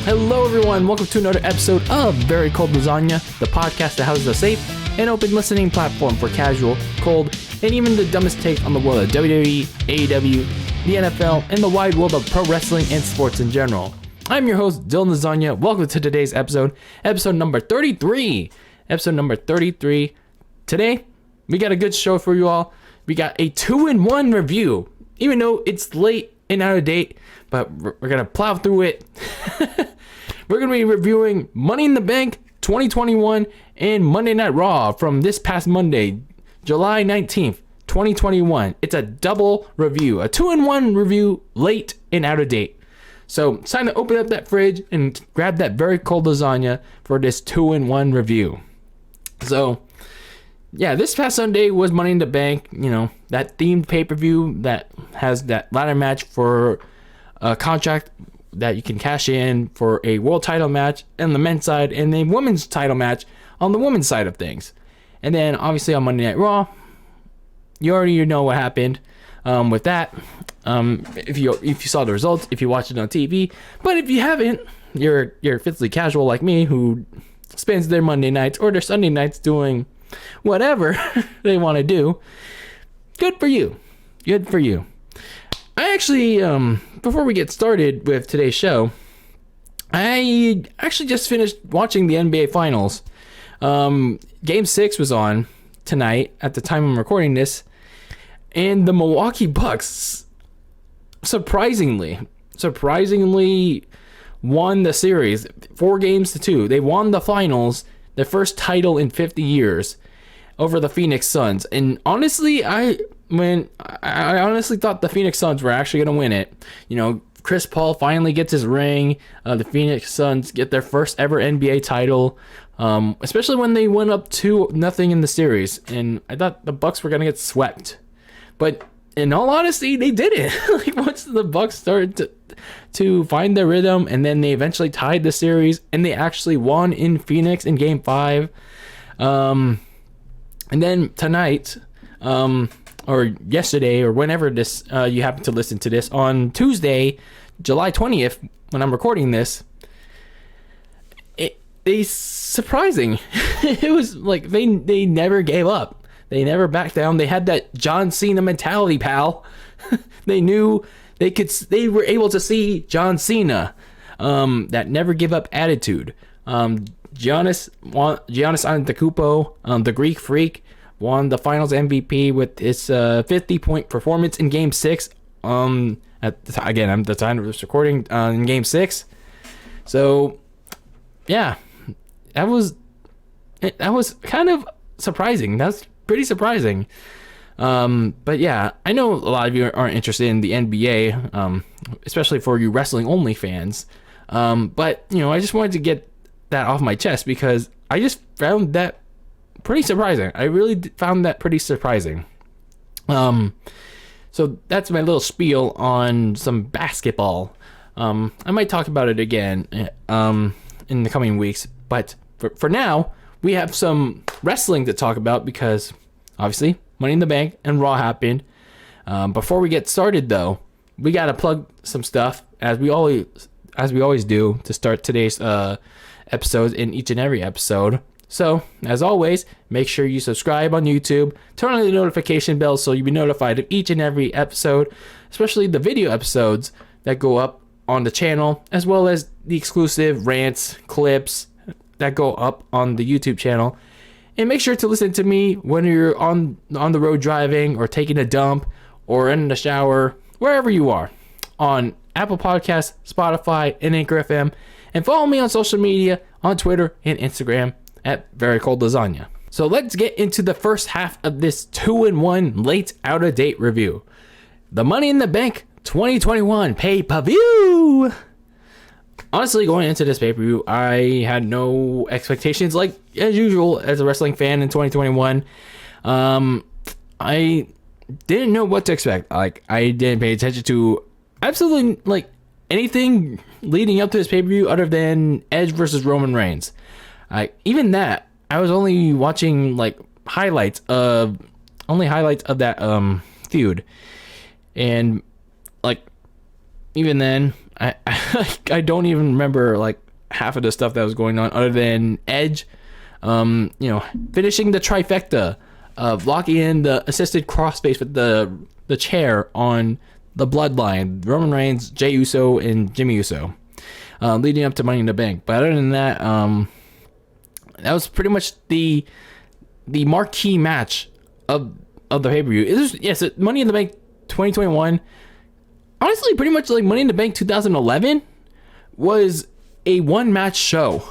Hello everyone, welcome to another episode of Very Cold Lasagna, the podcast that houses a safe and open listening platform for casual, cold, and even the dumbest take on the world of WWE, AEW, the NFL, and the wide world of pro wrestling and sports in general. I'm your host, DylanLasagna. Welcome to today's episode number 33. Episode number 33. Today, we got a good show for you all. We got a 2-in-1 review, even though it's late and out of date, but we're going to plow through it. We're going to be reviewing Money in the Bank 2021 and Monday Night Raw from this past Monday, July 19th, 2021. It's a double review, a 2-in-1 review, late and out of date. So it's time to open up that fridge and grab that very cold lasagna for this 2-in-1 review. So, yeah, this past Sunday was Money in the Bank, you know, that themed pay-per-view that has that ladder match for a contract that you can cash in for a world title match on the men's side and a women's title match on the women's side of things. And then obviously on Monday Night Raw, you already know what happened with that. If you saw the results, if you watched it on TV, but if you haven't, you're physically casual like me who spends their Monday nights or their Sunday nights doing whatever they want to do. Good for you. Good for you. I actually, before we get started with today's show, I actually just finished watching the NBA Finals. Game 6 was on tonight at the time I'm recording this, and the Milwaukee Bucks surprisingly won the series 4-2. They won the finals, their first title in 50 years, over the Phoenix Suns. And honestly, I honestly thought the Phoenix Suns were actually going to win it. You know, Chris Paul finally gets his ring. The Phoenix Suns get their first ever NBA title, especially when they went up 2-0 in the series. And I thought the Bucks were going to get swept. But in all honesty, they didn't. Like, once the Bucks started to find their rhythm, and then they eventually tied the series, and they actually won in Phoenix in Game 5. And then tonight, or yesterday, or whenever this you happen to listen to this, on Tuesday, July 20th, when I'm recording this, it's surprising. It was like they never gave up. They never backed down. They had that John Cena mentality, pal. They knew they were able to see John Cena, that never give up attitude. Giannis Antetokounmpo, the Greek Freak, won the Finals MVP with his 50-point performance in Game 6. At the time of this recording, in Game 6. So, yeah, that was kind of surprising. That's pretty surprising. But yeah, I know a lot of you aren't interested in the NBA, especially for you wrestling only fans. But you know, I just wanted to get that off my chest because I just found that pretty surprising. I really found that pretty surprising. So that's my little spiel on some basketball. I might talk about it again in the coming weeks, but for now, we have some wrestling to talk about because obviously Money in the Bank and Raw happened. Before we get started though, we got to plug some stuff as we always do to start today's episodes in each and every episode. So, as always, make sure you subscribe on YouTube, turn on the notification bell so you'll be notified of each and every episode, especially the video episodes that go up on the channel, as well as the exclusive rants, clips that go up on the YouTube channel. And make sure to listen to me when you're on the road driving or taking a dump or in the shower, wherever you are, on Apple Podcasts, Spotify, and Anchor FM. And follow me on social media, on Twitter and Instagram at Very Cold Lasagna. So let's get into the first half of this 2-in-1 late out of date review. The Money in the Bank 2021 pay-per-view. Honestly, going into this pay-per-view, I had no expectations, like as usual as a wrestling fan in 2021. I didn't know what to expect. Like, I didn't pay attention to absolutely like anything leading up to this pay-per-view other than Edge versus Roman Reigns. Even that, I was only watching like highlights of that feud, and like even then, I don't even remember like half of the stuff that was going on other than Edge, finishing the trifecta of locking in the assisted crossface with the chair on the Bloodline, Roman Reigns, Jey Uso, and Jimmy Uso, leading up to Money in the Bank. But other than that, that was pretty much the marquee match of the pay-per-view. Yes, Money in the Bank 2021. Honestly, pretty much like Money in the Bank 2011 was a one-match show.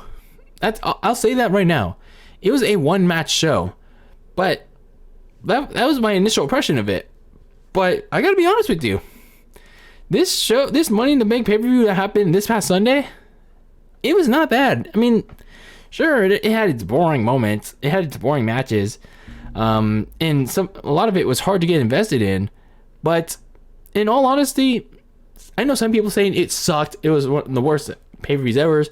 I'll say that right now. It was a one-match show, but that was my initial impression of it. But I gotta be honest with you, this Money in the Bank pay-per-view that happened this past Sunday, it was not bad. I mean, sure, it had its boring moments, it had its boring matches, and a lot of it was hard to get invested in. But in all honesty, I know some people saying it sucked. It was one of the worst pay-per-views ever.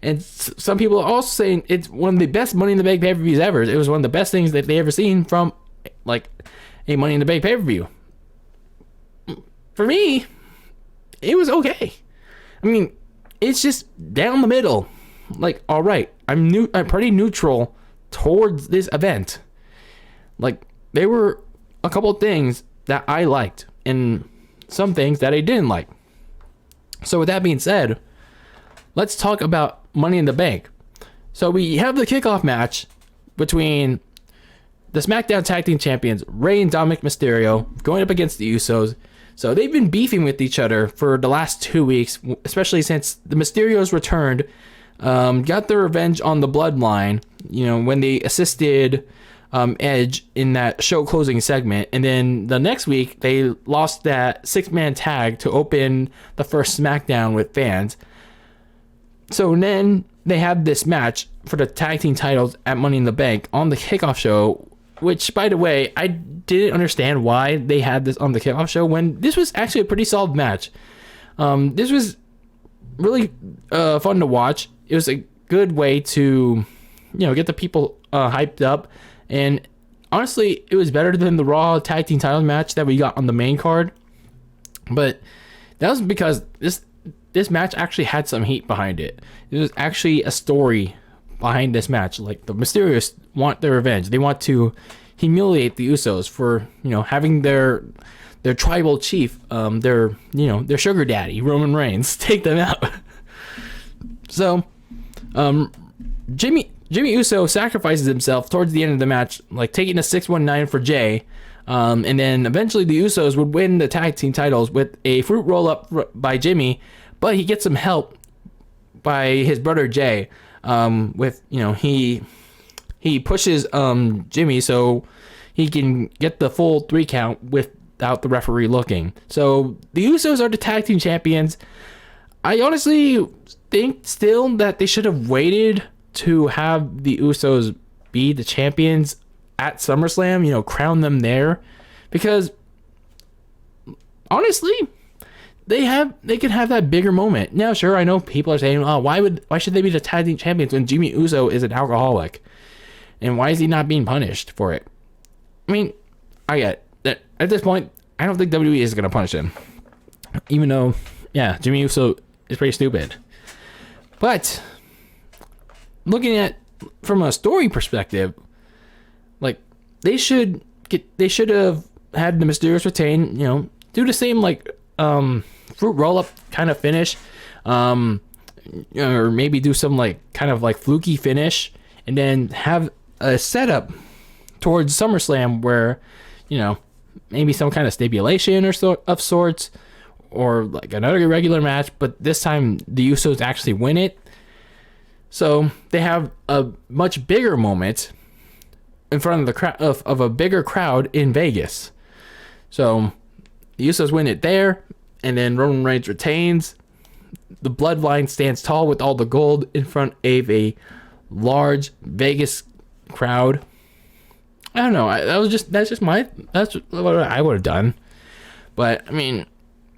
And some people are also saying it's one of the best Money in the Bank pay-per-views ever. It was one of the best things that they ever seen from like a Money in the Bank pay-per-view. For me, it was okay. I mean, it's just down the middle. Like, all right, I'm pretty neutral towards this event. Like, there were a couple of things that I liked and some things that I didn't like. So with that being said, let's talk about Money in the Bank. So we have the kickoff match between the SmackDown Tag Team Champions, Rey and Dominic Mysterio, going up against the Usos. So they've been beefing with each other for the last 2 weeks, especially since the Mysterios returned, got their revenge on the Bloodline, when they assisted Edge in that show closing segment. And then the next week, they lost that 6-man tag to open the first SmackDown with fans. So then they had this match for the tag team titles at Money in the Bank on the kickoff show, which, by the way, I didn't understand why they had this on the kickoff show when this was actually a pretty solid match. This was really fun to watch. It was a good way to, get the people hyped up. And honestly, it was better than the Raw tag team title match that we got on the main card. But that was because this match actually had some heat behind it. It was actually a story behind this match. Like, the Mysterios want their revenge. They want to humiliate the Usos for, having their tribal chief, their sugar daddy, Roman Reigns, take them out. So, Jimmy Uso sacrifices himself towards the end of the match, like taking a 619 for Jey. And then eventually the Usos would win the tag team titles with a fruit roll up by Jimmy, but he gets some help by his brother Jey. He pushes Jimmy so he can get the full 3 count without the referee looking. So the Usos are the tag team champions. I honestly think still that they should have waited to have the Usos be the champions at SummerSlam, crown them there, because honestly, they could have that bigger moment. Now, sure, I know people are saying, "Oh, why should they be the tag team champions when Jimmy Uso is an alcoholic, and why is he not being punished for it?" I mean, I get that at this point, I don't think WWE is going to punish him, even though, yeah, Jimmy Uso is pretty stupid. But looking at from a story perspective, like they should have had the Mysterios retain, do the same fruit roll up kind of finish, or maybe do some kind of fluky finish, and then have a setup towards SummerSlam where, maybe some kind of stipulation of sorts, or another regular match, but this time the Usos actually win it. So they have a much bigger moment in front of the crowd of a bigger crowd in Vegas. So the Usos win it there, and then Roman Reigns retains. The Bloodline stands tall with all the gold in front of a large Vegas crowd. I don't know. That's what I would have done. But I mean,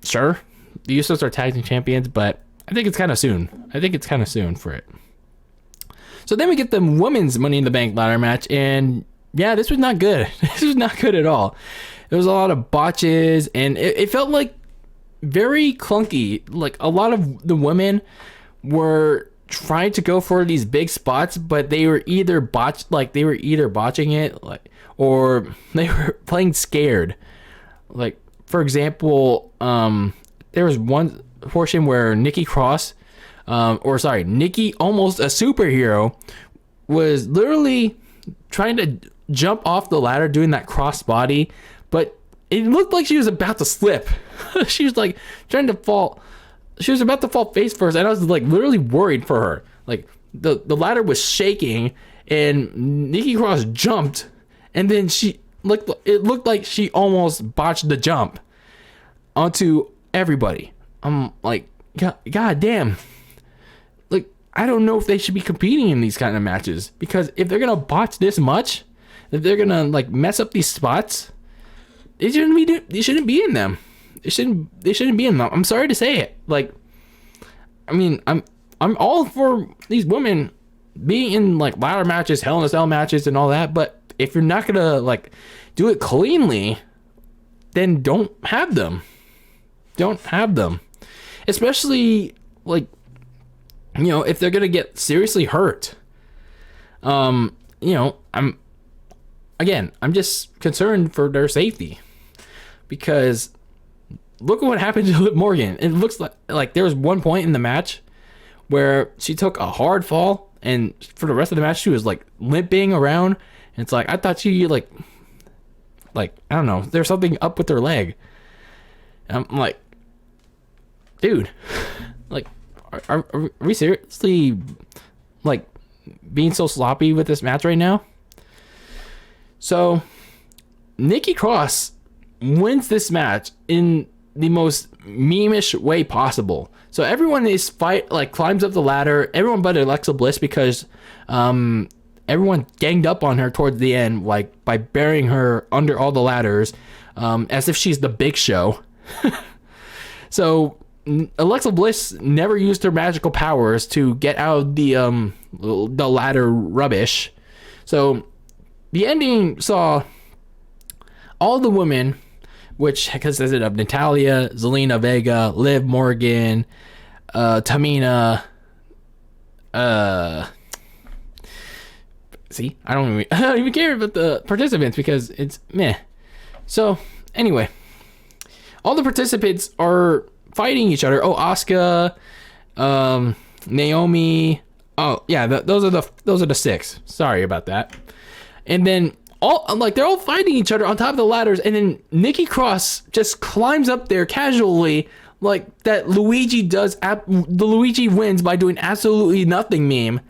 sure, the Usos are tag team champions, but I think it's kind of soon. For it. So then we get the women's Money in the Bank ladder match, and yeah, this was not good. This was not good at all. There was a lot of botches, and it felt like very clunky. Like, a lot of the women were trying to go for these big spots, but they were either botching it, like, or they were playing scared. Like, for example, there was one portion where Nikki Cross, Nikki, almost a superhero, was literally trying to jump off the ladder doing that crossbody, but it looked like she was about to slip. She was like trying to fall. She was about to fall face first, and I was like literally worried for her. Like, the ladder was shaking, and Nikki Cross jumped, and then it looked like she almost botched the jump onto everybody. I'm like, God damn. Like, I don't know if they should be competing in these kind of matches, because if they're gonna botch this much, if they're gonna like mess up these spots, they shouldn't be in them. They shouldn't be in them. I'm sorry to say it. Like, I mean, I'm all for these women being in like ladder matches, Hell in a Cell matches, and all that. But if you're not gonna like do it cleanly, then don't have them. Don't have them. Especially like, you know, if they're gonna get seriously hurt. You know, I'm just concerned for their safety, because look at what happened to Liv Morgan. It looks like there was one point in the match where she took a hard fall, and for the rest of the match she was like limping around, and it's like, I thought she like I don't know, there's something up with her leg. And I'm like, dude, like, are we seriously like being so sloppy with this match right now? So Nikki Cross wins this match in the most meme-ish way possible. So everyone climbs up the ladder, everyone but Alexa Bliss, because everyone ganged up on her towards the end, like by burying her under all the ladders, as if she's the Big Show. So Alexa Bliss never used her magical powers to get out of the ladder rubbish. So the ending saw all the women, which consisted of Natalya, Zelina Vega, Liv Morgan, Tamina. See, I don't even care about the participants, because it's meh. So anyway, all the participants are fighting each other. Oh, Asuka, Naomi. Oh yeah, those are the 6. Sorry about that. And then they're all fighting each other on top of the ladders, and then Nikki Cross just climbs up there casually, like that Luigi does. The Luigi wins by doing absolutely nothing meme,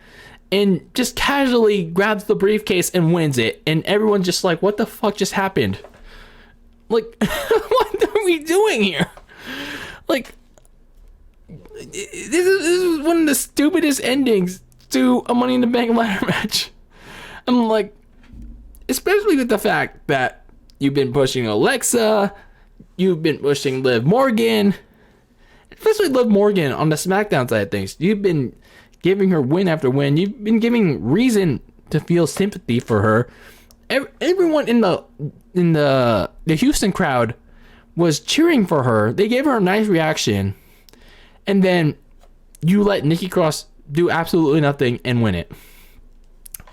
and just casually grabs the briefcase and wins it. And everyone's just like, what the fuck just happened? Like, what are we doing here? Like, this is one of the stupidest endings to a Money in the Bank ladder match. I'm like, especially with the fact that you've been pushing Alexa, you've been pushing Liv Morgan, especially Liv Morgan on the SmackDown side of things. You've been giving her win after win. You've been giving reason to feel sympathy for her. Everyone in the Houston crowd was cheering for her. They gave her a nice reaction, and then you let Nikki Cross do absolutely nothing and win it.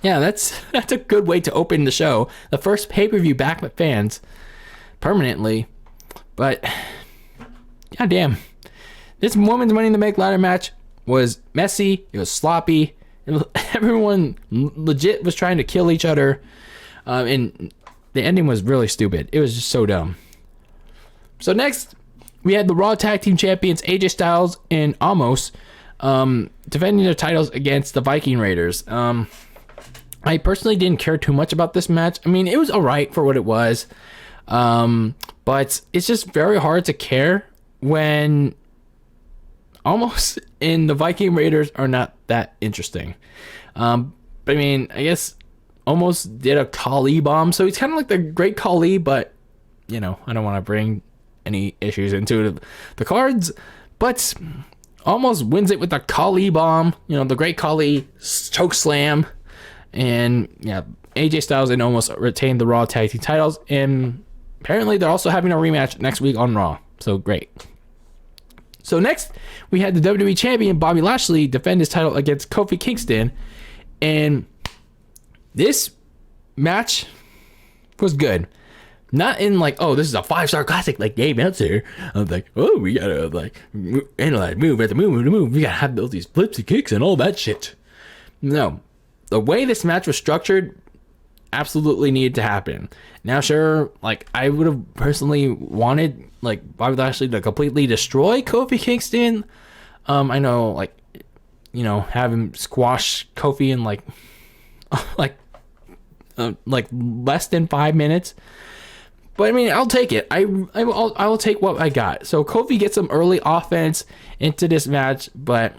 Yeah, that's a good way to open the show. The first pay-per-view back with fans permanently. But goddamn, this women's Money in the Bank ladder match was messy. It was sloppy. Everyone legit was trying to kill each other, and the ending was really stupid. It was just so dumb. So next, we had the Raw Tag Team Champions AJ Styles and Omos defending their titles against the Viking Raiders. I personally didn't care too much about this match. I mean, it was alright for what it was, but it's just very hard to care when Omos and the Viking Raiders are not that interesting. But I mean, I guess Omos did a Khali bomb, so he's kind of like the Great Khali, but you know, I don't want to bring any issues into the cards, but Omos wins it with a Khali bomb, you know, the Great Khali choke slam. And yeah, AJ Styles and Omos retained the Raw Tag Team titles, and apparently they're also having a rematch next week on Raw. So great. So next, we had the WWE Champion Bobby Lashley defend his title against Kofi Kingston. And this match was good. Not in like, oh, this is a 5-star classic like Dave Meltzer. I was like, oh, we gotta like analyze move at the move. We gotta have all these flips and kicks and all that shit. No, the way this match was structured absolutely needed to happen. Now, sure, like I would have personally wanted like Bobby Lashley to completely destroy Kofi Kingston. I know, like, you know, have him squash Kofi in like less than 5 minutes. But I mean, I'll take it. I will take what I got. So Kofi gets some early offense into this match, but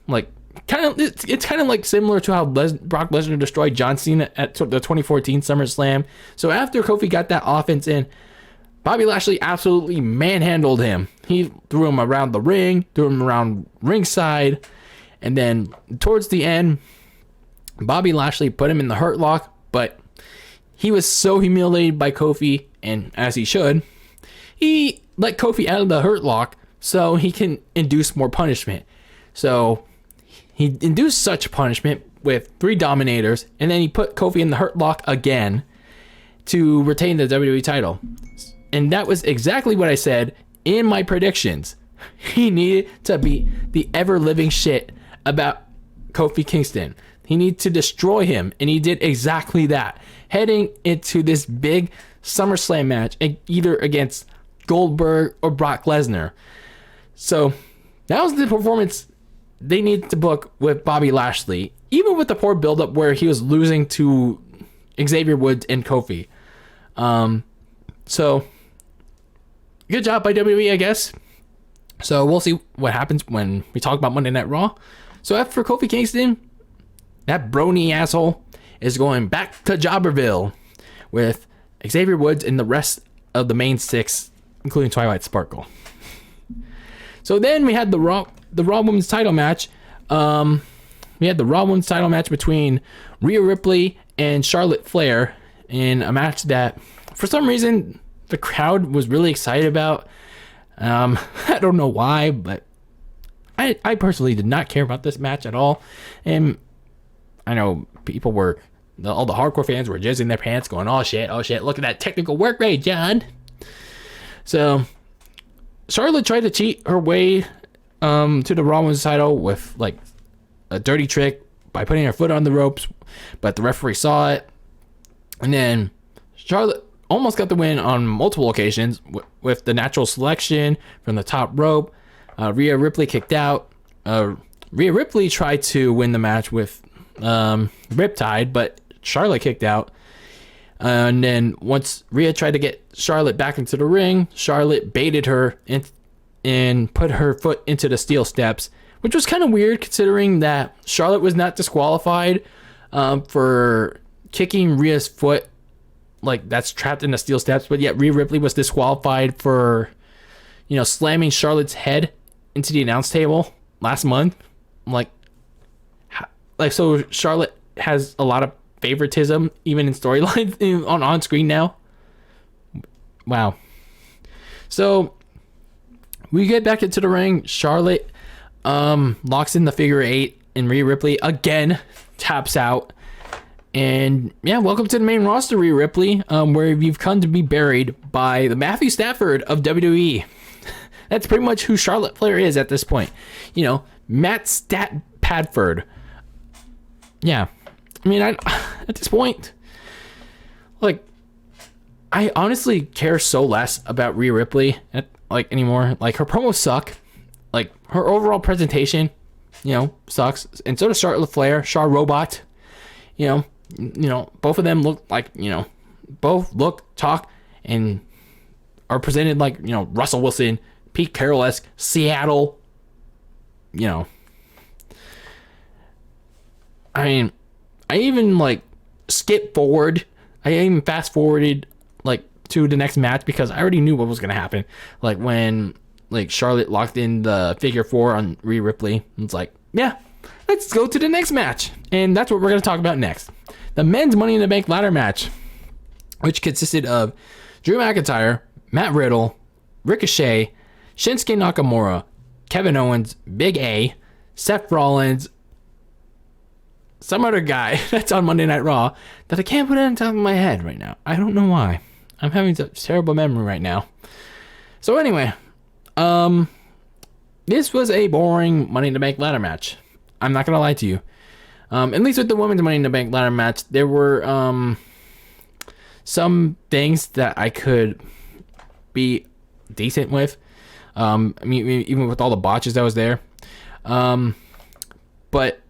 like it's kind of like similar to how Brock Lesnar destroyed John Cena at the 2014 SummerSlam. So after Kofi got that offense in, Bobby Lashley absolutely manhandled him. He threw him around the ring, threw him around ringside, and then towards the end, Bobby Lashley put him in the Hurt Lock, but he was so humiliated by Kofi, and as he should, he let Kofi out of the Hurt Lock so he can induce more punishment. So he induced such punishment with 3 Dominators, and then he put Kofi in the Hurt Lock again to retain the WWE title. And that was exactly what I said in my predictions. He needed to be the ever-living shit about Kofi Kingston. He needed to destroy him, and he did exactly that. Heading into this big SummerSlam match, either against Goldberg or Brock Lesnar. So that was the performance they needed to book with Bobby Lashley, even with the poor build-up where he was losing to Xavier Woods and Kofi. So good job by WWE, I guess. So we'll see what happens when we talk about Monday Night Raw. So after Kofi Kingston, that brony asshole is going back to Jobberville with Xavier Woods and the rest of the main 6, including Twilight Sparkle. So then we had the Raw Women's title match. We had the Raw Women's title match between Rhea Ripley and Charlotte Flair in a match that, for some reason, the crowd was really excited about. I don't know why, but I personally did not care about this match at all. And I know all the hardcore fans were jizzing their pants going, oh shit, look at that technical work rate, John. So Charlotte tried to cheat her way to the Raw Women's title with like a dirty trick by putting her foot on the ropes, but the referee saw it. And then Charlotte almost got the win on multiple occasions with the natural selection from the top rope. Rhea Ripley kicked out. Rhea Ripley tried to win the match with Riptide, but Charlotte kicked out. And then once Rhea tried to get Charlotte back into the ring, Charlotte baited her and put her foot into the steel steps, which was kind of weird considering that Charlotte was not disqualified for kicking Rhea's foot like that's trapped in the steel steps, but yet Rhea Ripley was disqualified for, you know, slamming Charlotte's head into the announce table last month. Like so Charlotte has a lot of favoritism even in storylines on screen now. Wow. So we get back into the ring. Charlotte locks in the figure 8 and Rhea Ripley again taps out. And yeah, welcome to the main roster, Rhea Ripley, where you've come to be buried by the Matthew Stafford of WWE. That's pretty much who Charlotte Flair is at this point. You know, Matt Stat Padford. Yeah. I mean, at this point, like, I honestly care so less about Rhea Ripley anymore. Like, her promos suck. Like, her overall presentation, sucks. And so does Charlotte Flair, Char Robot. You know, both of them look like, both look, talk, and are presented like, Russell Wilson, Pete Carroll-esque, Seattle. I mean, I even skip forward. I even fast forwarded to the next match because I already knew what was gonna happen. Like when Charlotte locked in the figure 4 on Rhea Ripley. It's like, yeah, let's go to the next match, and that's what we're gonna talk about next. The men's Money in the Bank ladder match, which consisted of Drew McIntyre, Matt Riddle, Ricochet, Shinsuke Nakamura, Kevin Owens, Big A, Seth Rollins, some other guy that's on Monday Night Raw that I can't put it on top of my head right now. I don't know why. I'm having a terrible memory right now. So anyway, this was a boring Money in the Bank ladder match. I'm not going to lie to you. At least with the women's Money in the Bank ladder match, there were some things that I could be decent with. I mean, even with all the botches that was there. But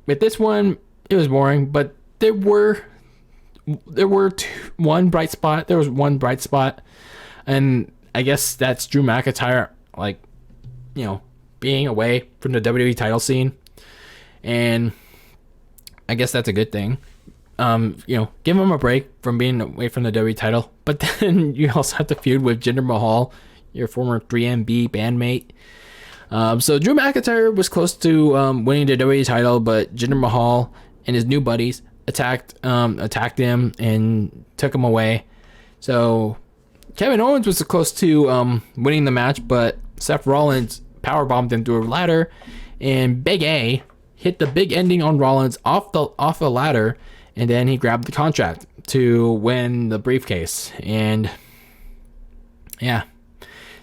with this one, it was boring. But there were one bright spot. There was one bright spot, and I guess that's Drew McIntyre, like, you know, being away from the WWE title scene, and I guess that's a good thing. You know, give him a break from being away from the WWE title. But then you also have to feud with Jinder Mahal, your former 3MB bandmate. So Drew McIntyre was close to winning the WWE title, but Jinder Mahal and his new buddies attacked him and took him away. So Kevin Owens was close to winning the match, but Seth Rollins powerbombed him through a ladder, and Big A hit the big ending on Rollins off the ladder, and then he grabbed the contract to win the briefcase. And yeah,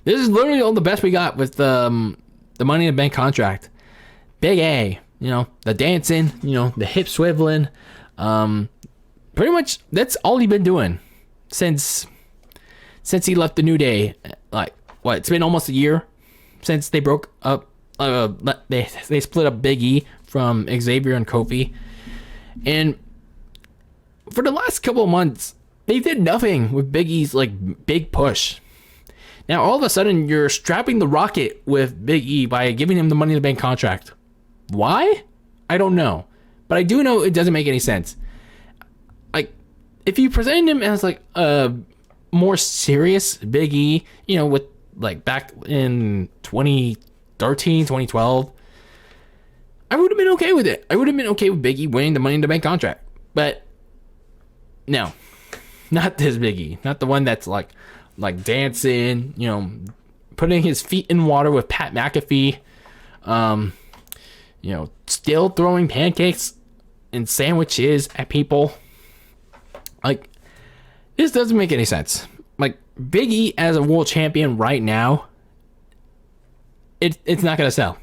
this is literally all the best we got with the Money in the Bank contract. Big A, you know, the dancing, you know, the hip swiveling. Pretty much that's all he's been doing since he left the New Day. Like, what? It's been almost a year since they broke up. They split up Big E from Xavier and Kofi, and for the last couple of months, they did nothing with Big E's like big push. Now all of a sudden, you're strapping the rocket with Big E by giving him the Money in the Bank contract. Why? I don't know, but I do know it doesn't make any sense. Like, if you presented him as like a more serious Big E, you know, with like back in 2013, 2012, I would have been okay with it. I would have been okay with Big E winning the Money in the Bank contract. But no, not this Big E. Not the one that's like dancing, you know, putting his feet in water with Pat McAfee, you know, still throwing pancakes and sandwiches at people. Like, this doesn't make any sense. Like, Big E as a world champion right now, it's not gonna sell.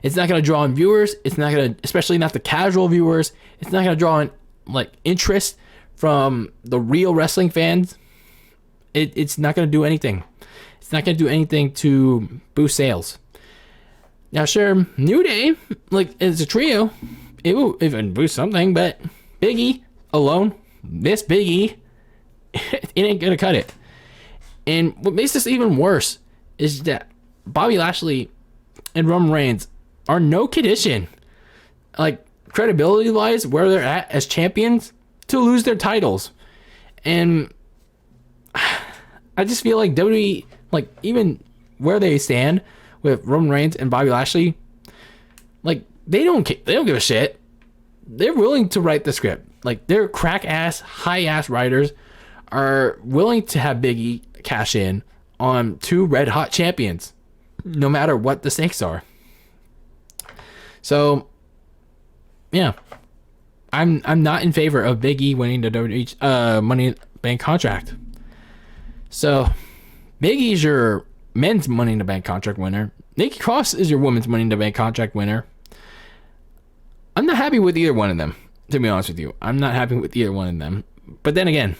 It's not gonna draw in viewers. It's not gonna, especially not the casual viewers. It's not gonna draw in like interest from the real wrestling fans. It's not gonna do anything. It's not gonna do anything to boost sales. Now, sure, New Day, like, as a trio, it will even boost something, but Big E alone, this Big E, it ain't gonna cut it. And what makes this even worse is that Bobby Lashley and Roman Reigns are no condition, like, credibility-wise, where they're at as champions, to lose their titles. And I just feel like WWE, like, even where they stand with Roman Reigns and Bobby Lashley, like, they don't give a shit. They're willing to write the script. Like, their crack-ass, high-ass writers are willing to have Big E cash in on two red-hot champions, no matter what the stakes are. So, yeah, I'm not in favor of Big E winning the WWE Money in the Bank contract. So, Big E's your men's Money in the Bank contract winner. Nikki Cross is your women's Money in the Bank contract winner. I'm not happy with either one of them, to be honest with you. I'm not happy with either one of them. But then again,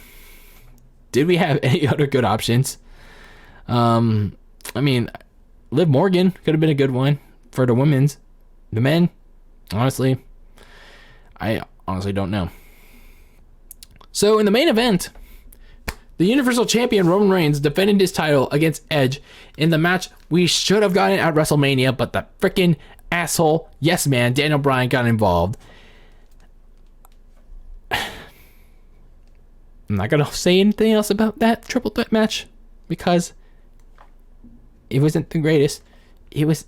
did we have any other good options? I mean, Liv Morgan could have been a good one for the women's. The men, honestly, I honestly don't know. So in the main event, the Universal Champion Roman Reigns defended his title against Edge in the match we should have gotten at WrestleMania, but the freaking asshole yes man Daniel Bryan got involved. I'm not gonna say anything else about that triple threat match because it wasn't the greatest. It was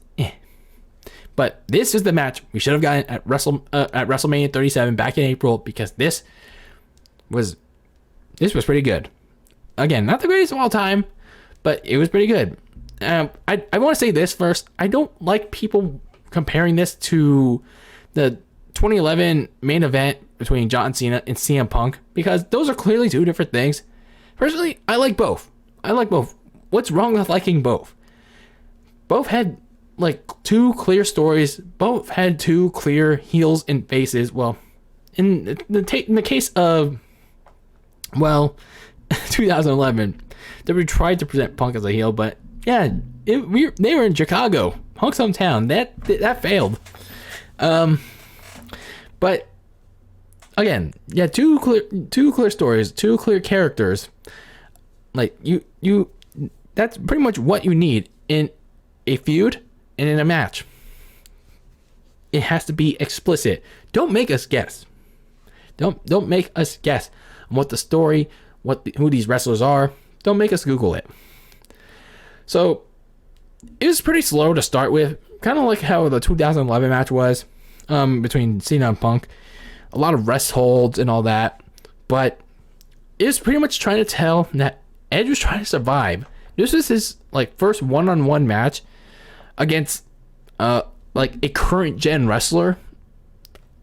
But this is the match we should have gotten at WrestleMania 37 back in April, because this was pretty good. Again, not the greatest of all time, but it was pretty good. I want to say this first. I don't like people comparing this to the 2011 main event between John Cena and CM Punk, because those are clearly two different things. Personally, I like both. What's wrong with liking both? Both had like two clear stories. Both had two clear heels and faces. Well, in the case of 2011, they tried to present Punk as a heel, but yeah, they were in Chicago, Punk's hometown. That failed. But again, yeah, two clear stories, two clear characters. Like you, that's pretty much what you need in a feud and in a match. It has to be explicit. Don't make us guess. Don't make us guess on what the story, who these wrestlers are. Don't make us Google it. So it was pretty slow to start with, kind of like how the 2011 match was between Cena and Punk. A lot of rest holds and all that, but it was pretty much trying to tell that Edge was trying to survive. This was his like first one-on-one match against like a current gen wrestler,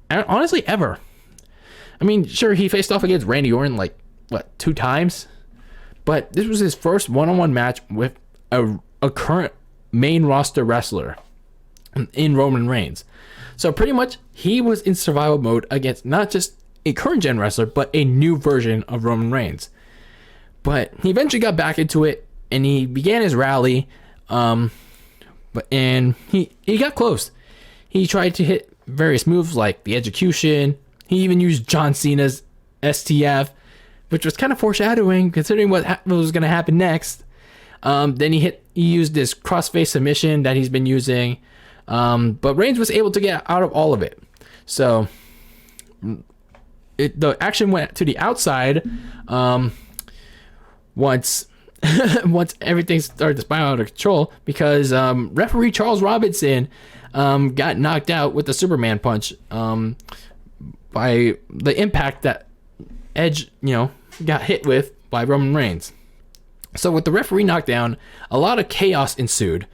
and honestly ever. I mean, sure, he faced off against Randy Orton like 2 times, but this was his first one-on-one match with a current main roster wrestler in Roman Reigns. So pretty much he was in survival mode against not just a current gen wrestler, but a new version of Roman Reigns. But he eventually got back into it and he began his rally. And he got close. He tried to hit various moves like the execution. He even used John Cena's STF, which was kind of foreshadowing considering what was going to happen next. Then he used this crossface submission that he's been using. But Reigns was able to get out of all of it. So the action went to the outside once everything started to spiral out of control, because referee Charles Robinson got knocked out with the Superman punch by the impact that Edge got hit with by Roman Reigns. So with the referee knockdown, a lot of chaos ensued.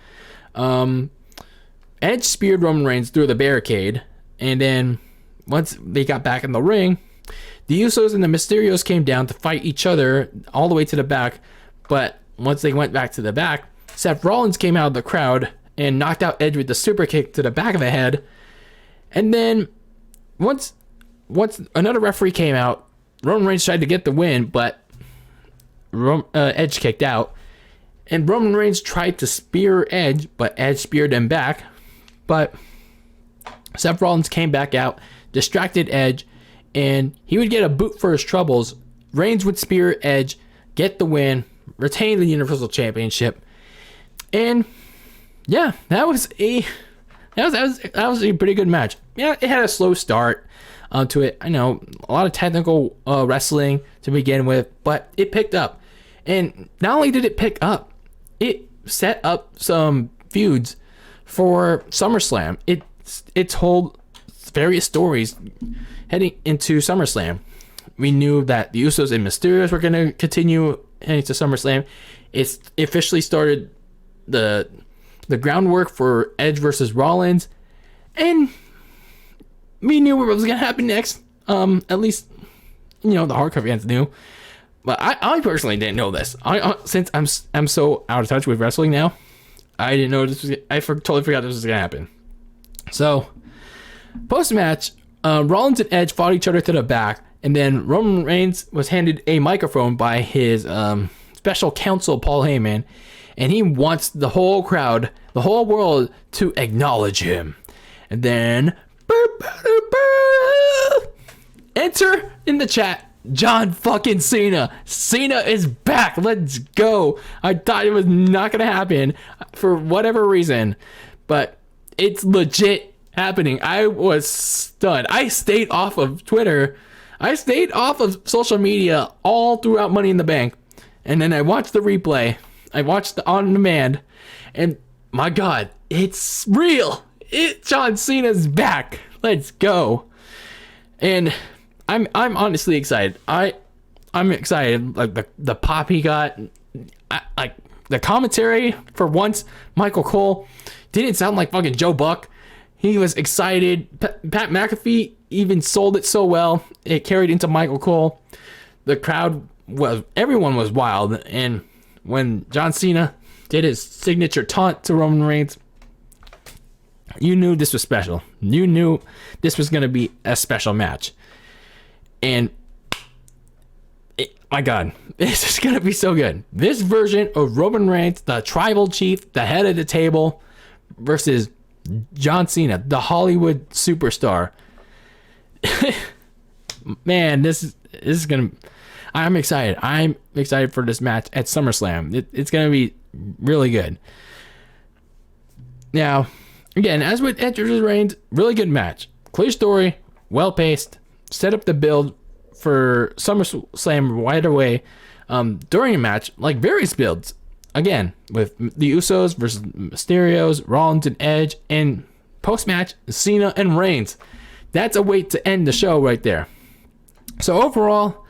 Edge speared Roman Reigns through the barricade, and then once they got back in the ring, the Usos and the Mysterios came down to fight each other all the way to the back. But once they went back to the back, Seth Rollins came out of the crowd and knocked out Edge with the super kick to the back of the head. And then once another referee came out, Roman Reigns tried to get the win, but Edge kicked out. And Roman Reigns tried to spear Edge, but Edge speared him back. But Seth Rollins came back out, distracted Edge, and he would get a boot for his troubles. Reigns would spear Edge, get the win, retain the Universal Championship. And yeah, that was a pretty good match. Yeah, it had a slow start to it. I know, a lot of technical wrestling to begin with, but it picked up. And not only did it pick up, it set up some feuds for SummerSlam. It told various stories heading into SummerSlam. We knew that the Usos and Mysterios were going to continue heading to SummerSlam. It officially started the groundwork for Edge versus Rollins, and we knew what was going to happen next. At least, the hardcore fans knew. But I personally didn't know this. Since I'm so out of touch with wrestling now, I didn't know this was. Totally forgot this was gonna happen. So, post match, Rollins and Edge fought each other to the back, and then Roman Reigns was handed a microphone by his special counsel Paul Heyman, and he wants the whole crowd, the whole world, to acknowledge him. And then, enter in the chat, John fucking Cena. Cena is back. Let's go. I thought it was not going to happen for whatever reason, but it's legit happening. I was stunned. I stayed off of Twitter. I stayed off of social media all throughout Money in the Bank. And then I watched the replay. I watched the on demand, and my God, it's real. John Cena's back. Let's go. And I'm honestly excited. I'm excited. Like the pop he got, like the commentary, for once, Michael Cole didn't sound like fucking Joe Buck. He was excited. Pat McAfee even sold it so well. It carried into Michael Cole. The crowd everyone was wild. And when John Cena did his signature taunt to Roman Reigns, you knew this was special. You knew this was going to be a special match. And my God, this is going to be so good. This version of Roman Reigns, the tribal chief, the head of the table, versus John Cena, the Hollywood superstar. Man, this is going to... I'm excited. I'm excited for this match at SummerSlam. It's going to be really good. Now, again, as with Edge vs. Reigns, really good match. Clear story, well paced, set up the build for SummerSlam right away. During a match, like various builds, again, with the Usos versus Mysterios, Rollins and Edge, and post-match, Cena and Reigns. That's a way to end the show right there. So overall,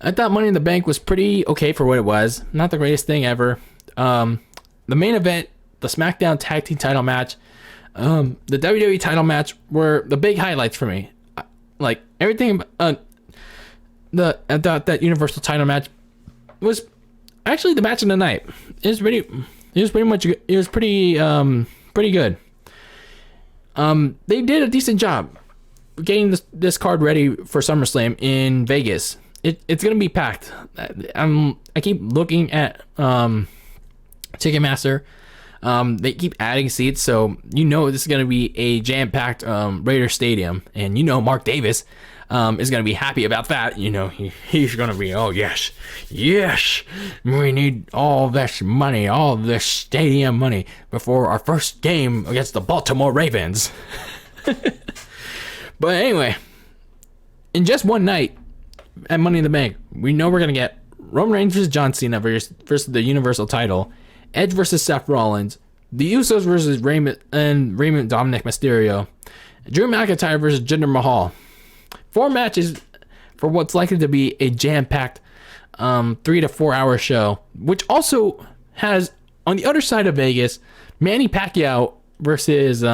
I thought Money in the Bank was pretty okay for what it was. Not the greatest thing ever. The main event, the SmackDown Tag Team title match, the WWE title match were the big highlights for me. Like everything, I thought that Universal title match was actually the match of the night. It was pretty good. They did a decent job getting this card ready for SummerSlam in Vegas. It's gonna be packed. I keep looking at Ticketmaster. They keep adding seats, so you know this is gonna be a jam-packed Raiders Stadium, and you know Mark Davis is gonna be happy about that. You know he's gonna be, oh yes, we need all this money, all this stadium money before our first game against the Baltimore Ravens. But anyway, in just one night at Money in the Bank, we know we're going to get Roman Reigns versus John Cena versus the Universal title, Edge versus Seth Rollins, the Usos versus Raymond Dominic Mysterio, Drew McIntyre versus Jinder Mahal. 4 matches for what's likely to be a jam-packed 3 to 4 hour show, which also has, on the other side of Vegas, Manny Pacquiao versus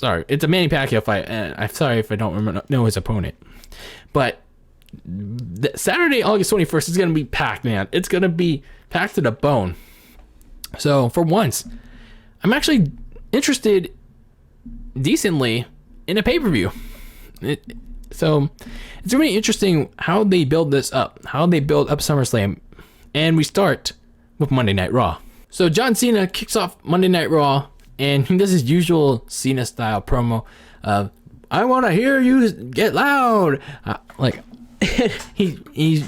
it's a Manny Pacquiao fight, and I'm sorry if I don't know his opponent. But Saturday, August 21st is going to be packed, man. It's going to be packed to the bone. So, for once, I'm actually interested decently in a pay-per-view. So, it's really interesting how they build this up, how they build up SummerSlam. And we start with Monday Night Raw. So, John Cena kicks off Monday Night Raw, and he does his usual Cena-style promo of, I want to hear you get loud. He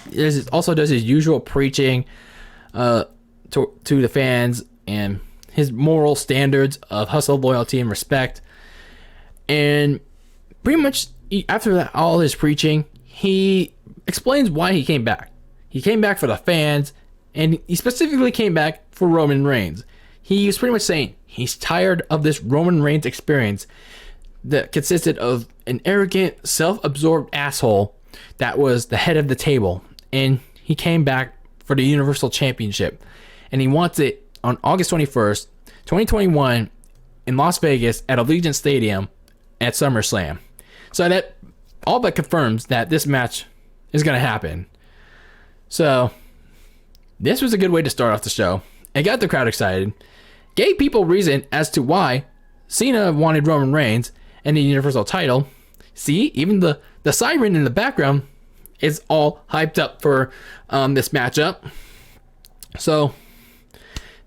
also does his usual preaching to the fans and his moral standards of hustle, loyalty, and respect. And pretty much after that, all his preaching, he explains why he came back. He came back for the fans, and he specifically came back for Roman Reigns. He was pretty much saying he's tired of this Roman Reigns experience that consisted of an arrogant, self-absorbed asshole that was the head of the table. And he came back for the Universal Championship. And he wants it on August 21st, 2021 in Las Vegas at Allegiant Stadium at SummerSlam. So that all but confirms that this match is going to happen. So this was a good way to start off the show. It got the crowd excited. Gave people reason as to why Cena wanted Roman Reigns and the Universal title. See, even the siren in the background is all hyped up for this matchup. So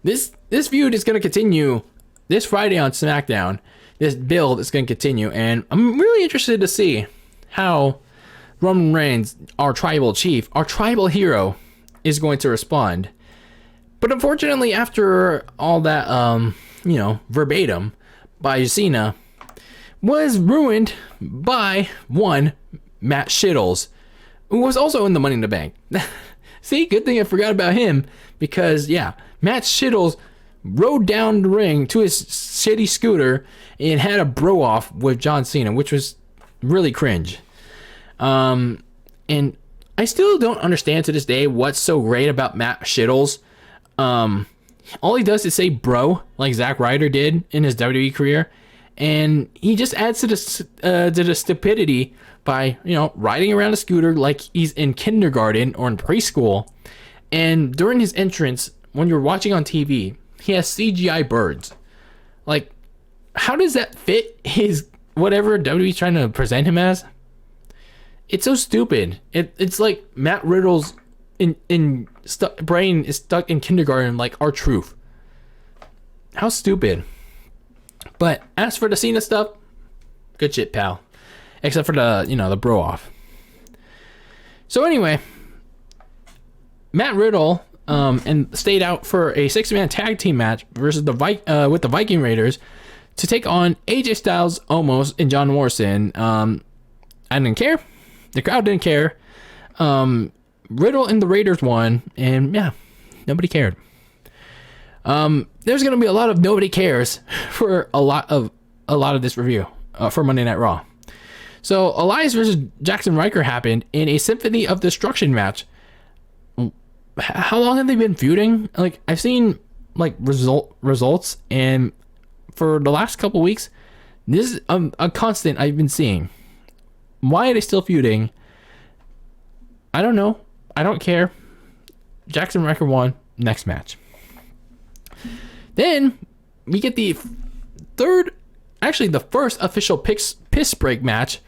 this feud is going to continue this Friday on SmackDown. This build is going to continue, and I'm really interested to see how Roman Reigns, our tribal chief, our tribal hero, is going to respond. But unfortunately, after all that, verbatim by Cena was ruined by one Matt Shittles, who was also in the Money in the Bank. See, good thing I forgot about him, because Matt Shittles rode down the ring to his shitty scooter and had a bro off with John Cena, which was really cringe. And I still don't understand to this day what's so great about Matt Shittles. All he does is say bro, like Zack Ryder did in his WWE career. And he just adds to the stupidity by, riding around a scooter like he's in kindergarten or in preschool. And during his entrance, when you're watching on TV, he has CGI birds. Like, how does that fit his whatever WWE's trying to present him as? It's so stupid. It's like Matt Riddle's brain is stuck in kindergarten like R-Truth. How stupid. But as for the Cena stuff, good shit, pal. Except for the bro off. So anyway, Matt Riddle and stayed out for a 6-man tag team match versus with the Viking Raiders to take on AJ Styles, Omos, and John Morrison. I didn't care. The crowd didn't care. Riddle and the Raiders won, and yeah, nobody cared. There's gonna be a lot of nobody cares for a lot of this review for Monday Night Raw. So Elias versus Jackson Riker happened in a Symphony of Destruction match. How long have they been feuding? Like, I've seen like results, and for the last couple weeks, this is a constant I've been seeing. Why are they still feuding? I don't know. I don't care. Jackson Riker won. Next match. Then we get the first official piss break match,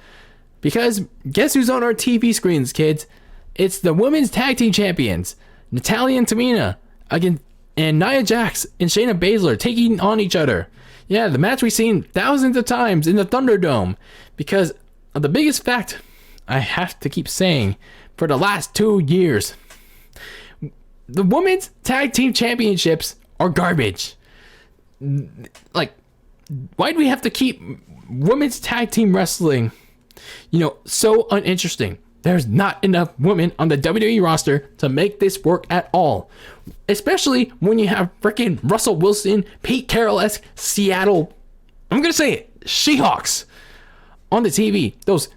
because guess who's on our TV screens, kids? It's the women's tag team champions, Natalya and Tamina, again, and Nia Jax and Shayna Baszler taking on each other. Yeah, the match we've seen thousands of times in the Thunderdome, because of the biggest fact I have to keep saying for the last 2 years. The women's tag team championships are garbage. Like, why do we have to keep women's tag team wrestling, so uninteresting? There's not enough women on the WWE roster to make this work at all. Especially when you have freaking Russell Wilson, Pete Carroll-esque Seattle, I'm going to say it, Seahawks on the TV. Those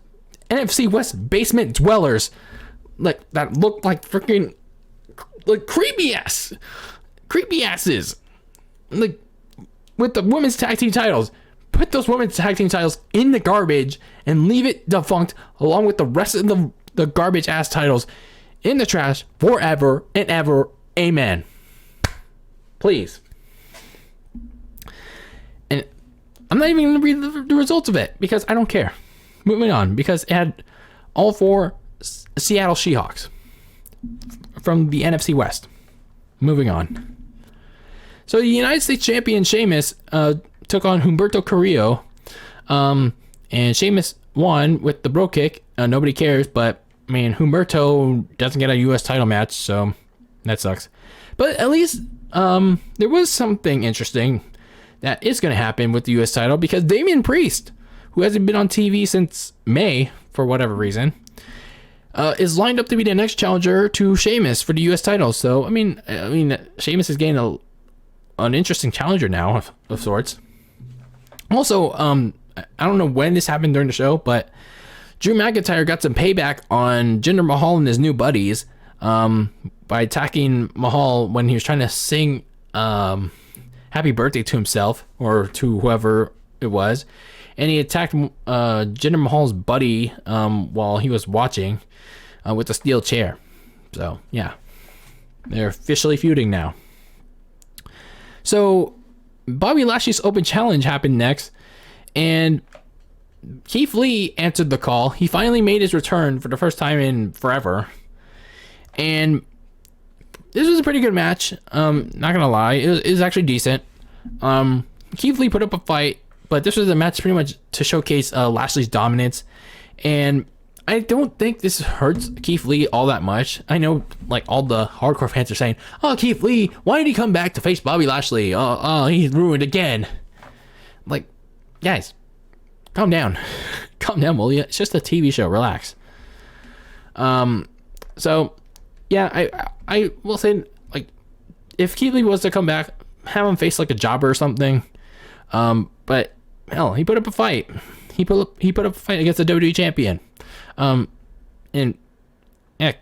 NFC West basement dwellers, like, that look like freaking, like, creepy asses. Like, with the women's tag team titles, put those women's tag team titles in the garbage and leave it defunct along with the rest of the garbage ass titles in the trash forever and ever. Amen. Please. And I'm not even going to read the results of it because I don't care. Moving on, because it had all 4 Seattle Seahawks from the NFC West. Moving on. So the United States champion Sheamus took on Humberto Carrillo, and Sheamus won with the bro kick. Nobody cares, but I mean, Humberto doesn't get a U.S. title match, so that sucks. But at least there was something interesting that is going to happen with the U.S. title, because Damian Priest, who hasn't been on TV since May for whatever reason, is lined up to be the next challenger to Sheamus for the U.S. title. So I mean, Sheamus is getting an interesting challenger now of sorts. Also, I don't know when this happened during the show, but Drew McIntyre got some payback on Jinder Mahal and his new buddies by attacking Mahal when he was trying to sing happy birthday to himself or to whoever it was. And he attacked Jinder Mahal's buddy while he was watching with a steel chair. So, yeah. They're officially feuding now. So, Bobby Lashley's Open Challenge happened next, and Keith Lee answered the call. He finally made his return for the first time in forever, and this was a pretty good match. Not gonna lie, it was actually decent. Keith Lee put up a fight, but this was a match pretty much to showcase Lashley's dominance, and I don't think this hurts Keith Lee all that much. I know, like, all the hardcore fans are saying, "Oh, Keith Lee, why did he come back to face Bobby Lashley? Oh, he's ruined again." Like, guys, calm down. Calm down, will you? It's just a TV show. Relax. So, yeah, I will say, like, if Keith Lee was to come back, have him face, like, a jobber or something. But, hell, he put up a fight. He put up a fight against the WWE champion. And yeah,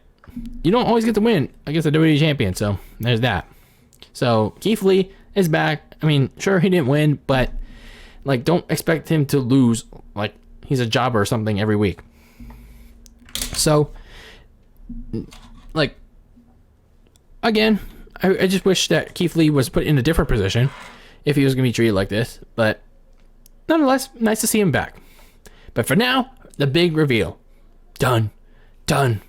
you don't always get to win against the WWE champion. So there's that. So Keith Lee is back. I mean, sure, he didn't win, but like, don't expect him to lose like he's a jobber or something every week. So, like, again, I just wish that Keith Lee was put in a different position if he was going to be treated like this. But nonetheless, nice to see him back. But for now, the big reveal. Done. Done.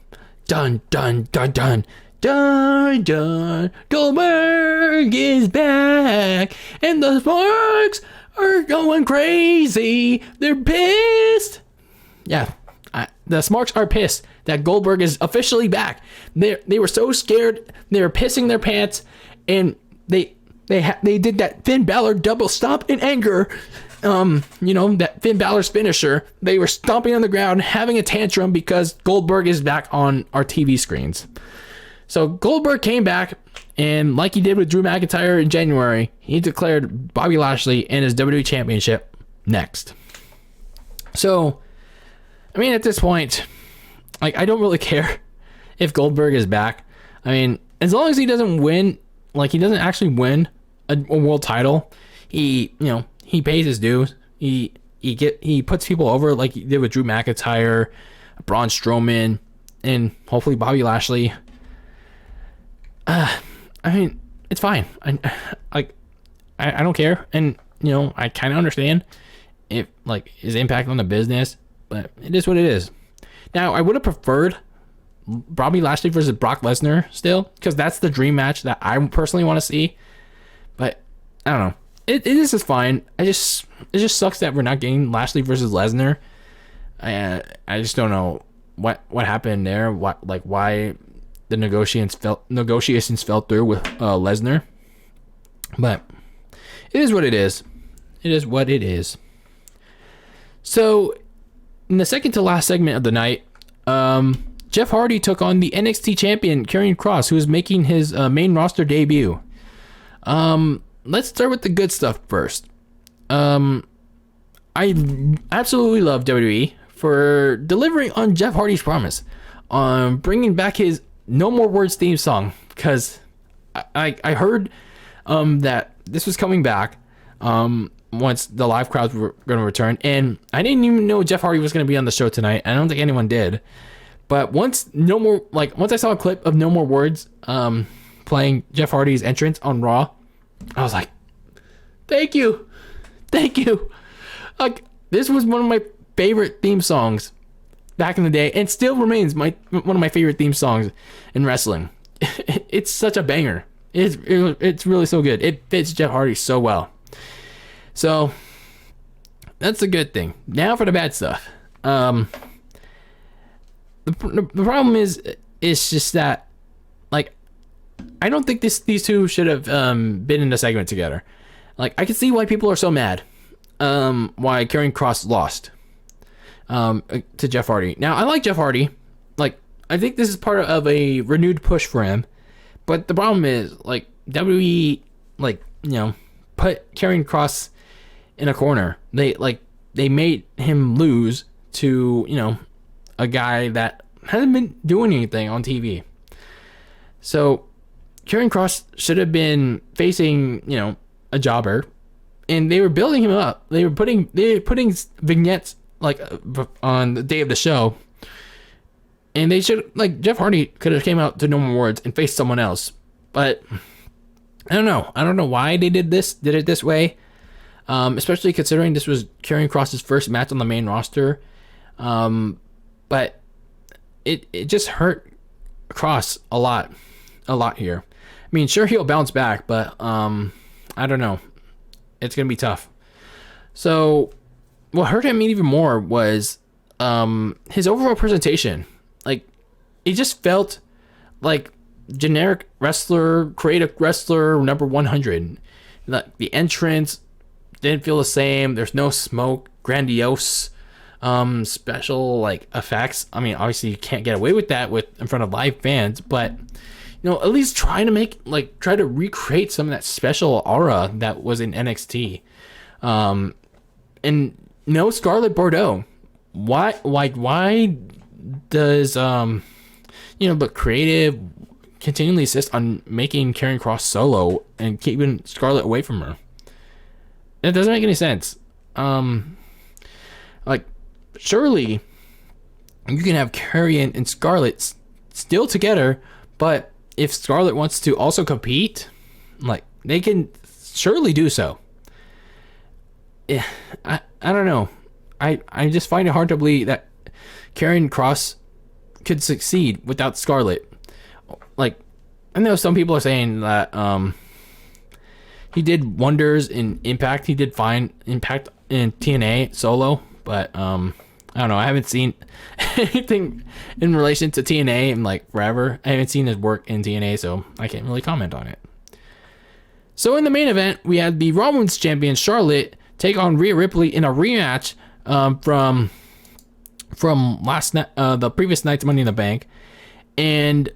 Done. Done. Done. Done. Dun, dun, Goldberg is back, and the Sparks are going crazy. They're pissed. Yeah, the Smarks are pissed that Goldberg is officially back. They were so scared, they were pissing their pants, and they did that Finn Balor double stomp in anger. That Finn Balor's finisher. They were stomping on the ground, having a tantrum because Goldberg is back on our TV screens. So Goldberg came back, and like he did with Drew McIntyre in January, he declared Bobby Lashley and his WWE Championship next. So, I mean, at this point, like, I don't really care if Goldberg is back. I mean, as long as he doesn't win, like, he doesn't actually win a world title, he pays his dues. He puts people over like he did with Drew McIntyre, Braun Strowman, and hopefully Bobby Lashley. I mean, it's fine. I don't care, and I kind of understand if like his impact on the business, but it is what it is. Now, I would have preferred Bobby Lashley versus Brock Lesnar still, because that's the dream match that I personally want to see. But I don't know. It is just fine. It just sucks that we're not getting Lashley versus Lesnar. I just don't know what happened there. Why the negotiations fell through with Lesnar. But it is what it is. It is what it is. So, in the second to last segment of the night, Jeff Hardy took on the NXT champion, Karrion Kross, who is making his main roster debut. Let's start with the good stuff first. I absolutely love WWE for delivering on Jeff Hardy's promise on bringing back his No More Words theme song, because I heard that this was coming back once the live crowds were going to return, and I didn't even know Jeff Hardy was going to be on the show tonight. I don't think anyone did, but once I saw a clip of No More Words playing Jeff Hardy's entrance on Raw, I was like, thank you. Like, this was one of my favorite theme songs back in the day, and still remains one of my favorite theme songs in wrestling. It's such a banger. It's really so good. It fits Jeff Hardy so well. So that's a good thing. Now for the bad stuff. The problem is, it's just that, like, I don't think these two should have been in a segment together. Like, I can see why people are so mad. Why Karrion Kross lost to Jeff Hardy. Now, I like Jeff Hardy. Like, I think this is part of a renewed push for him. But the problem is, like, WWE, put Karrion Kross in a corner. They made him lose to, a guy that hasn't been doing anything on TV. So, Karrion Kross should have been facing, a jobber, and they were building him up. They were putting vignettes on the day of the show, and they should, Jeff Hardy could have came out to No More Words and faced someone else. But I don't know why they did it this way, especially considering this was Karrion Kross's first match on the main roster. But it just hurt Kross a lot here. I mean, sure, he'll bounce back, but I don't know. It's gonna be tough. So what hurt him even more was his overall presentation. Like, it just felt like generic wrestler, creative wrestler, number 100. Like, the entrance didn't feel the same. There's no smoke, grandiose special effects. I mean, obviously you can't get away with that in front of live fans, but at least try to recreate some of that special aura that was in NXT. And no Scarlett Bordeaux. Why does but creative, continually insist on making Karrion Kross solo and keeping Scarlett away from her. It doesn't make any sense. Like, surely you can have Karrion and Scarlett still together, but if Scarlett wants to also compete, like, they can surely do so. Yeah, I don't know. I just find it hard to believe that Karrion Kross could succeed without Scarlett. Like, I know some people are saying that he did wonders in Impact. He did fine Impact in TNA solo, but I don't know. I haven't seen anything in relation to TNA in like forever. I haven't seen his work in TNA, so I can't really comment on it. So in the main event, we had the Raw Women's Champion Charlotte take on Rhea Ripley in a rematch from last night, the previous night's Money in the Bank, and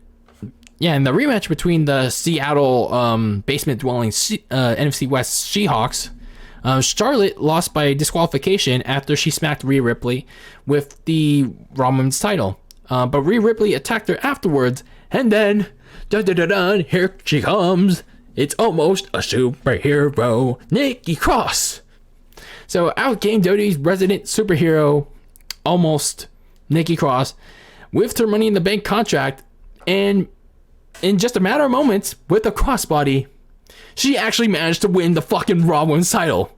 yeah, in the rematch between the Seattle basement dwelling NFC West She-Hawks, Charlotte lost by disqualification after she smacked Rhea Ripley with the Raw Women's title. But Rhea Ripley attacked her afterwards, and then, dun dun dun dun, here she comes. It's almost a superhero, Nikki Cross. So out came WWE's resident superhero, almost Nikki Cross, with her Money in the Bank contract, and in just a matter of moments, with a crossbody, she actually managed to win the fucking Raw Women's title.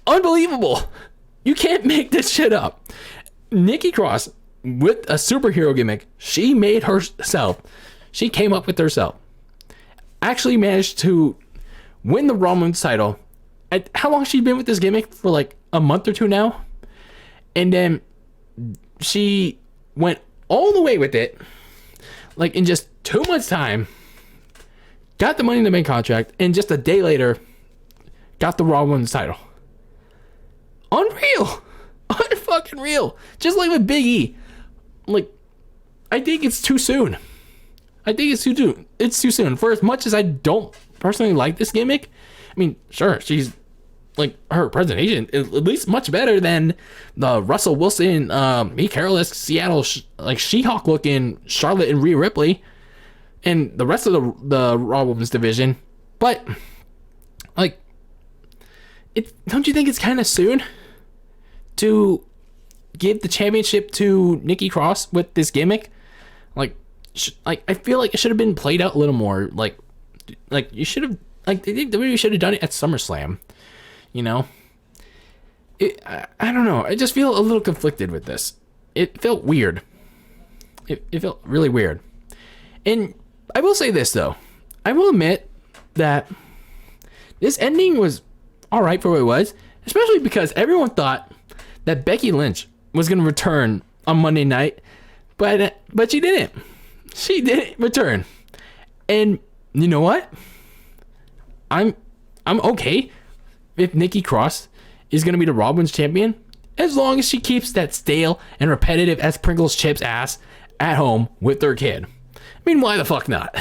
Unbelievable. You can't make this shit up. Nikki Cross, with a superhero gimmick, she made herself. She came up with herself. Actually managed to win the Raw Women's title. How long has she been with this gimmick? For like a month or two now? And then she went all the way with it. Like in just 2 months' time, got the Money in the Bank contract, and just a day later, got the Raw Women's title. Unreal. Unfucking real. Just like with Big E. Like, I think it's too soon. I think it's too soon. It's too soon. For as much as I don't personally like this gimmick, I mean, sure, she's like, her presentation is at least much better than the Russell Wilson, me careless Seattle She-Hawk looking Charlotte and Rhea Ripley and the rest of the Raw Women's division. But like, don't you think it's kind of soon to give the championship to Nikki Cross with this gimmick? Like I feel like it should have been played out a little more. Like you should have, like, I think WWE should have done it at SummerSlam. You know, I don't know. I just feel a little conflicted with this. It felt weird. It felt really weird. And I will say this, though. I will admit that this ending was all right for what it was, especially because everyone thought that Becky Lynch was going to return on Monday night, but she didn't. She didn't return. And you know what? I'm okay if Nikki Cross is going to be the Raw Women's champion, as long as she keeps that stale and repetitive as Pringles chips ass at home with her kid. I mean, why the fuck not?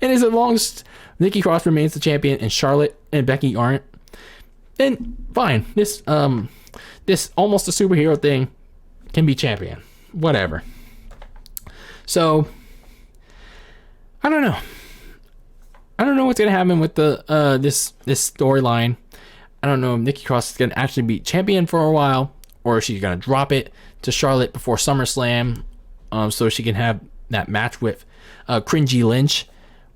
And as long as Nikki Cross remains the champion and Charlotte and Becky aren't, then fine. This almost a superhero thing can be champion. Whatever. So, I don't know. I don't know what's gonna happen with the this storyline. I don't know if Nikki Cross is gonna actually be champion for a while, or if she's gonna drop it to Charlotte before SummerSlam, so she can have that match with Cringy Lynch,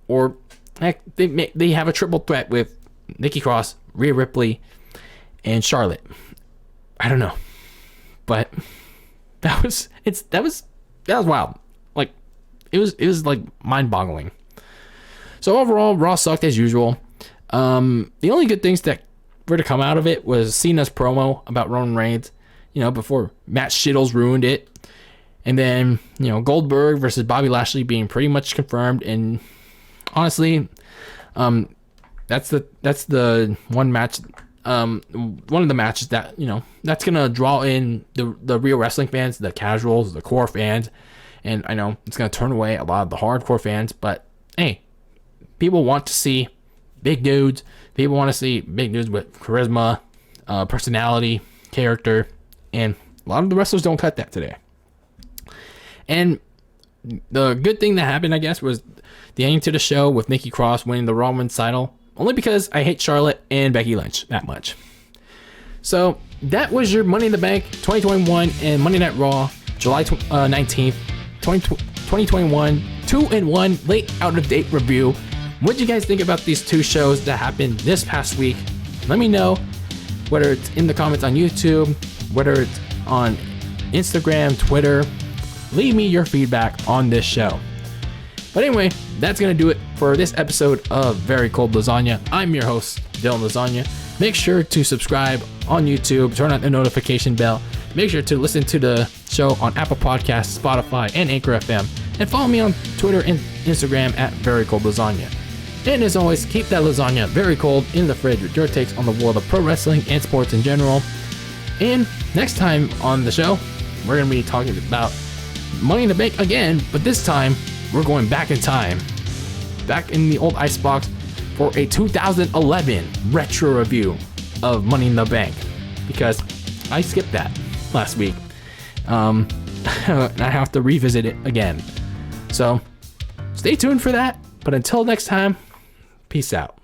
or heck, they have a triple threat with Nikki Cross, Rhea Ripley, and Charlotte. I don't know, but that was wild. Like it was like mind-boggling. So overall, Raw sucked as usual. The only good things that were to come out of it was CENA'S promo about Roman Reigns, before Matt Shittles ruined it. And then, Goldberg versus Bobby Lashley being pretty much confirmed. And honestly, that's the one match, one of the matches that, that's going to draw in the real wrestling fans, the casuals, the core fans. And I know it's going to turn away a lot of the hardcore fans, but hey, people want to see big dudes. People want to see big dudes with charisma, personality, character, and a lot of the wrestlers don't cut that today. And the good thing that happened, I guess, was the ending to the show with Nikki Cross winning the Raw Women's title. Only because I hate Charlotte and Becky Lynch that much. So that was your Money in the Bank 2021 and Monday Night Raw, July 19th, 2021, 2-in-1 late out of date review. What do you guys think about these two shows that happened this past week? Let me know, whether it's in the comments on YouTube, whether it's on Instagram, Twitter. Leave me your feedback on this show. But anyway, that's going to do it for this episode of Very Cold Lasagna. I'm your host, DylanLasagna. Make sure to subscribe on YouTube, turn on the notification bell. Make sure to listen to the show on Apple Podcasts, Spotify, and Anchor FM. And follow me on Twitter and Instagram at Very Cold Lasagna. And as always, keep that lasagna very cold in the fridge with your takes on the world of pro wrestling and sports in general. And next time on the show, we're going to be talking about Money in the Bank again, but this time we're going back in time, back in the old icebox for a 2011 retro review of Money in the Bank, because I skipped that last week. I have to revisit it again. So stay tuned for that. But until next time, peace out.